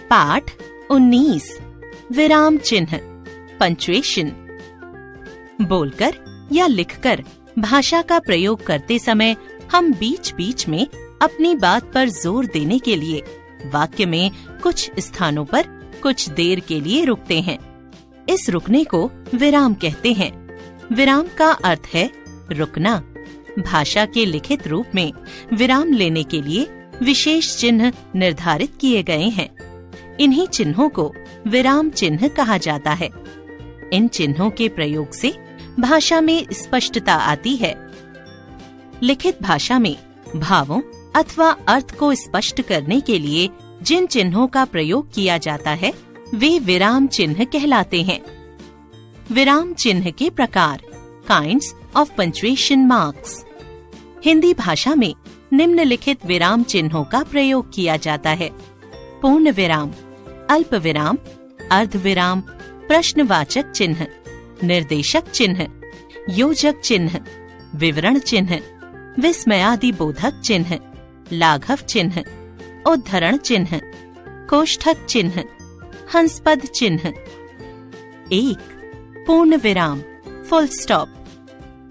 पाठ 19 विराम चिन्ह पंक्चुएशन। बोलकर या लिखकर भाषा का प्रयोग करते समय हम बीच बीच में अपनी बात पर जोर देने के लिए वाक्य में कुछ स्थानों पर कुछ देर के लिए रुकते हैं। इस रुकने को विराम कहते हैं। विराम का अर्थ है रुकना। भाषा के लिखित रूप में विराम लेने के लिए विशेष चिन्ह निर्धारित किए गए हैं। इन्हीं चिन्हों को विराम चिन्ह कहा जाता है। इन चिन्हों के प्रयोग से भाषा में स्पष्टता आती है। लिखित भाषा में भावों अथवा अर्थ को स्पष्ट करने के लिए जिन चिन्हों का प्रयोग किया जाता है वे विराम चिन्ह कहलाते हैं। विराम चिन्ह के प्रकार, kinds of punctuation marks. Hindi भाषा में निम्नलिखित विराम चिन्हों का प्रयोग किया जाता है: पूर्ण विराम, अल्प विराम, अर्ध विराम, प्रश्नवाचक चिन्ह, निर्देशक चिन्ह, योजक चिन्ह, विवरण चिन्ह, विस्मयादिबोधक चिन्ह, लाघव चिन्ह, उद्धरण चिन्ह, कोष्ठक चिन्ह, हंसपद चिन्ह। 1. पूर्ण विराम, फुल स्टॉप।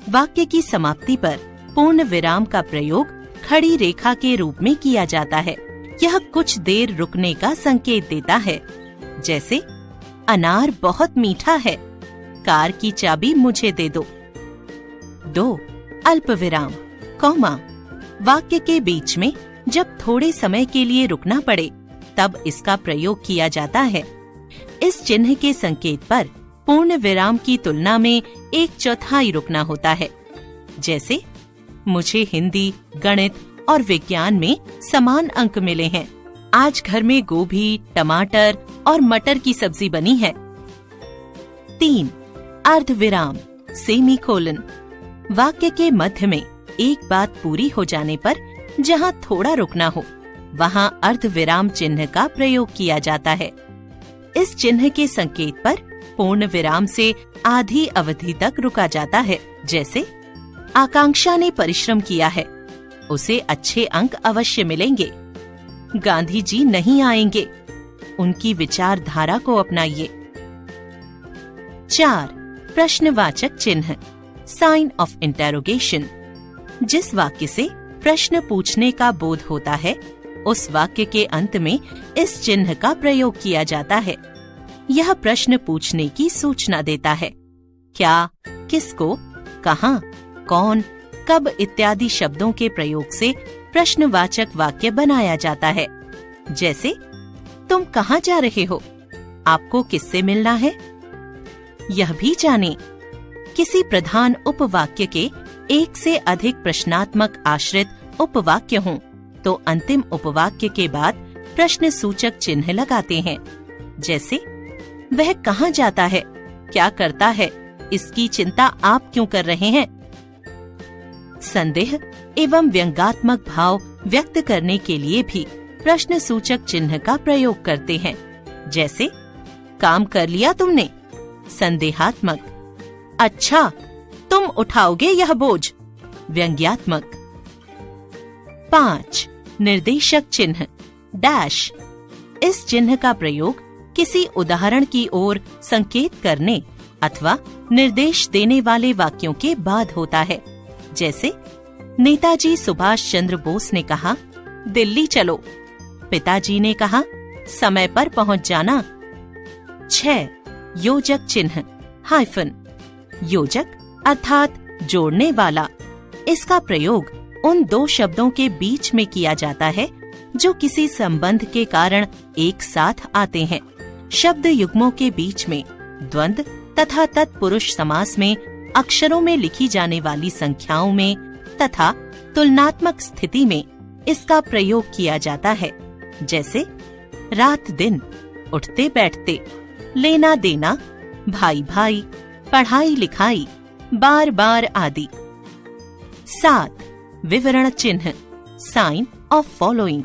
वाक्य की समाप्ति पर पूर्ण विराम का प्रयोग खड़ी रेखा के रूप में किया जाता है। यह कुछ देर रुकने का संकेत देता है, जैसे अनार बहुत मीठा है, कार की चाबी मुझे दे दो। 2. अल्प विराम, कॉमा। वाक्य के बीच में जब थोड़े समय के लिए रुकना पड़े तब इसका प्रयोग किया जाता है। इस चिन्ह के संकेत पर पूर्ण विराम की तुलना में 1/4 रुकना होता है, जैसे मुझे हिंदी, गणित और विज्ञान में समान अंक मिले हैं। आज घर में गोभी, टमाटर और मटर की सब्जी बनी है। 3. अर्ध विराम, सेमीकोलन। वाक्य के मध्य में एक बात पूरी हो जाने पर जहाँ थोड़ा रुकना हो वहाँ अर्ध विराम चिन्ह का प्रयोग किया जाता है। इस चिन्ह के संकेत पर पूर्ण विराम से आधी अवधि तक रुका जाता है, जैसे आकांक्षा ने परिश्रम किया है, उसे अच्छे अंक अवश्य मिलेंगे। गांधी जी नहीं आएंगे, उनकी विचारधारा को अपनाइए। 4. प्रश्नवाचक चिन्ह, साइन ऑफ इंटेरोगेशन। जिस वाक्य से प्रश्न पूछने का बोध होता है उस वाक्य के अंत में इस चिन्ह का प्रयोग किया जाता है। यह प्रश्न पूछने की सूचना देता है। क्या, किसको, कहाँ, कौन, कब इत्यादि शब्दों के प्रयोग से प्रश्नवाचक वाक्य बनाया जाता है, जैसे तुम कहाँ जा रहे हो, आपको किससे मिलना है। यह भी जाने, किसी प्रधान उपवाक्य के एक से अधिक प्रश्नात्मक आश्रित उपवाक्य हों तो अंतिम उपवाक्य के बाद प्रश्न सूचक चिन्ह लगाते हैं, जैसे वह कहाँ जाता है, क्या करता है, इसकी चिंता आप क्यों कर रहे हैं। संदेह एवं व्यंग्यात्मक भाव व्यक्त करने के लिए भी प्रश्न सूचक चिन्ह का प्रयोग करते हैं, जैसे काम कर लिया तुमने, संदेहात्मक, अच्छा तुम उठाओगे यह बोझ, व्यंग्यात्मक। 5. निर्देशक चिन्ह, डैश। इस चिन्ह का प्रयोग किसी उदाहरण की ओर संकेत करने अथवा निर्देश देने वाले वाक्यों के बाद होता है, जैसे नेताजी सुभाष चंद्र बोस ने कहा दिल्ली चलो, पिताजी ने कहा समय पर पहुंच जाना। 6. योजक चिन्ह, हाइफन। योजक अर्थात जोड़ने वाला। इसका प्रयोग उन दो शब्दों के बीच में किया जाता है जो किसी संबंध के कारण एक साथ आते हैं। शब्द युग्मों के बीच में द्वंद्व तथा तत्पुरुष समास में अक्षरों में लिखी जाने वाली संख्याओं में तथा तुलनात्मक स्थिति में इसका प्रयोग किया जाता है, जैसे रात दिन, उठते बैठते, लेना देना, भाई भाई, पढ़ाई लिखाई, बार बार आदि। 7. विवरण चिन्ह, साइन ऑफ फॉलोइंग।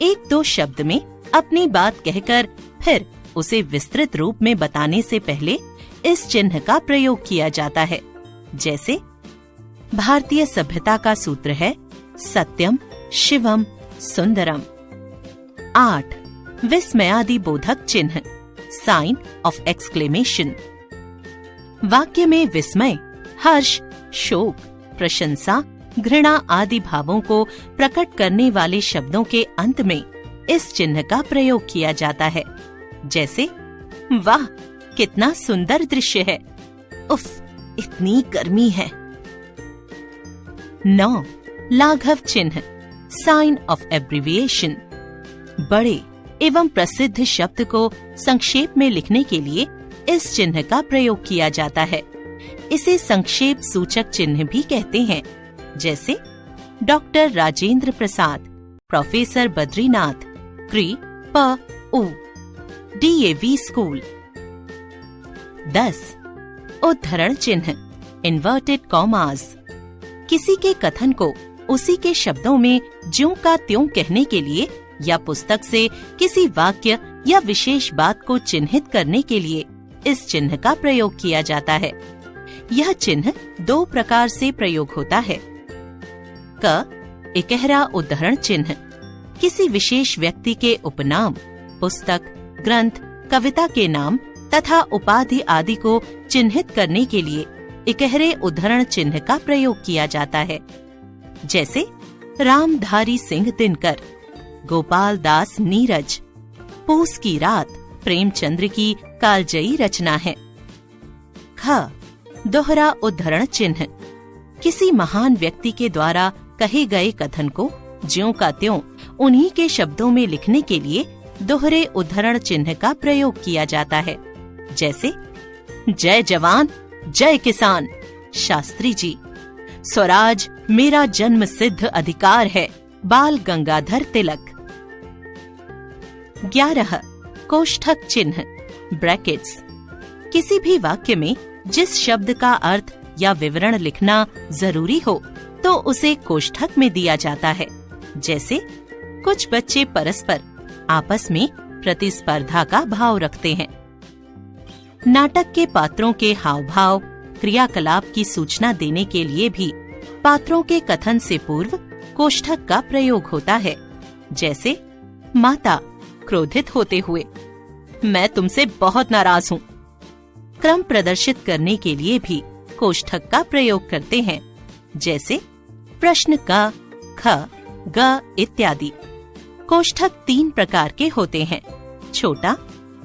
एक दो शब्द में अपनी बात कहकर फिर उसे विस्तृत रूप में बताने से पहले इस चिन्ह का प्रयोग किया जाता है, जैसे भारतीय सभ्यता का सूत्र है सत्यम शिवम सुंदरम। 8. विस्मयादिबोधक चिन्ह, साइन ऑफ एक्सक्लेमेशन। वाक्य में विस्मय, हर्ष, शोक, प्रशंसा, घृणा आदि भावों को प्रकट करने वाले शब्दों के अंत में इस चिन्ह का प्रयोग किया जाता है। जैसे, वाह कितना सुंदर दृश्य है, उफ इतनी गर्मी है। 9. लाघव चिन्ह, साइन ऑफ एब्रिविएशन। बड़े एवं प्रसिद्ध शब्द को संक्षेप में लिखने के लिए इस चिन्ह का प्रयोग किया जाता है। इसे संक्षेप सूचक चिन्ह भी कहते हैं। जैसे डॉक्टर राजेंद्र प्रसाद, प्रोफेसर बद्रीनाथ, क्री प उ, DAV स्कूल। 10. उद्धरण चिन्ह, इन्वर्टेड कॉमास। किसी के कथन को उसी के शब्दों में ज्यों का त्यों कहने के लिए या पुस्तक से किसी वाक्य या विशेष बात को चिन्हित करने के लिए इस चिन्ह का प्रयोग किया जाता है। यह चिन्ह 2 प्रकार से प्रयोग होता है। क. इकहरा उद्धरण चिन्ह, किसी विशेष व्यक्ति के उपनाम, पुस्तक, ग्रंथ, कविता के नाम तथा उपाधि आदि को चिन्हित करने के लिए इकहरे उद्धरण चिन्ह का प्रयोग किया जाता है। जैसे रामधारी सिंह दिनकर, गोपाल दास नीरज, पूस की रात प्रेमचंद्र की कालजयी रचना है। ख. दोहरा उद्धरण चिन्ह, किसी महान व्यक्ति के द्वारा कहे गए कथन को ज्यों का त्यों उन्हीं के शब्दों में लिखने के लिए दोहरे उद्धरण चिन्ह का प्रयोग किया जाता है। जैसे जय जवान जय किसान, शास्त्री जी। स्वराज मेरा जन्म सिद्ध अधिकार है, बाल गंगाधर तिलक। 11. कोष्ठक चिन्ह, ब्रैकेट्स। किसी भी वाक्य में जिस शब्द का अर्थ या विवरण लिखना जरूरी हो तो उसे कोष्ठक में दिया जाता है। जैसे कुछ बच्चे परस्पर आपस में प्रतिस्पर्धा का भाव रखते हैं। नाटक के पात्रों के हाव भाव, क्रियाकलाप की सूचना देने के लिए भी पात्रों के कथन से पूर्व कोष्ठक का प्रयोग होता है। जैसे माता क्रोधित होते हुए, मैं तुमसे बहुत नाराज हूँ। क्रम प्रदर्शित करने के लिए भी कोष्ठक का प्रयोग करते हैं। जैसे प्रश्न का, ख, ग इत्यादि। कोष्ठक 3 प्रकार के होते हैं, छोटा,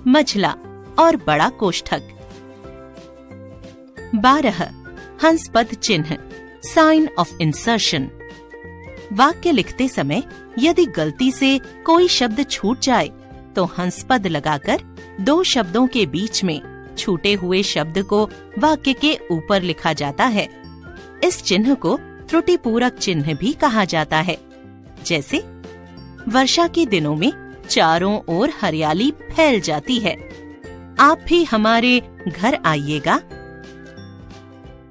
मझला और बड़ा कोष्ठक। 12. हंसपद चिन्ह, साइन ऑफ इंसर्शन। वाक्य लिखते समय यदि गलती से कोई शब्द छूट जाए तो हंसपद लगाकर 2 शब्दों के बीच में छूटे हुए शब्द को वाक्य के ऊपर लिखा जाता है। इस चिन्ह को त्रुटिपूरक चिन्ह भी कहा जाता है। जैसे वर्षा के दिनों में चारों ओर हरियाली फैल जाती है, आप भी हमारे घर आइएगा।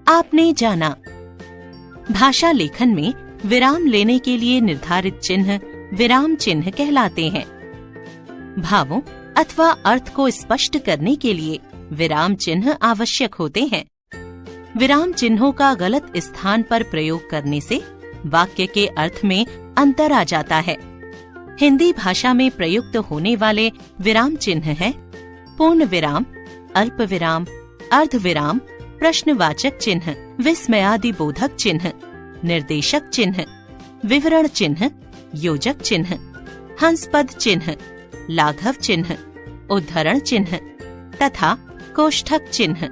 आपने जाना। भाषा लेखन में विराम लेने के लिए निर्धारित चिन्ह विराम चिन्ह कहलाते हैं। भावों अथवा अर्थ को स्पष्ट करने के लिए विराम चिन्ह आवश्यक होते हैं। विराम चिन्हों का गलत स्थान पर प्रयोग करने से वाक्य के अर्थ में अंतर आ जाता है। हिंदी भाषा में प्रयुक्त होने वाले विराम चिन्ह हैं पूर्ण विराम, अल्प विराम, अर्ध विराम, प्रश्नवाचक चिन्ह, विस्मयादिबोधक चिन्ह, निर्देशक चिन्ह, विवरण चिन्ह, योजक चिन्ह, हंसपद चिन्ह, लाघव चिन्ह, उद्धरण चिन्ह तथा कोष्ठक चिन्ह।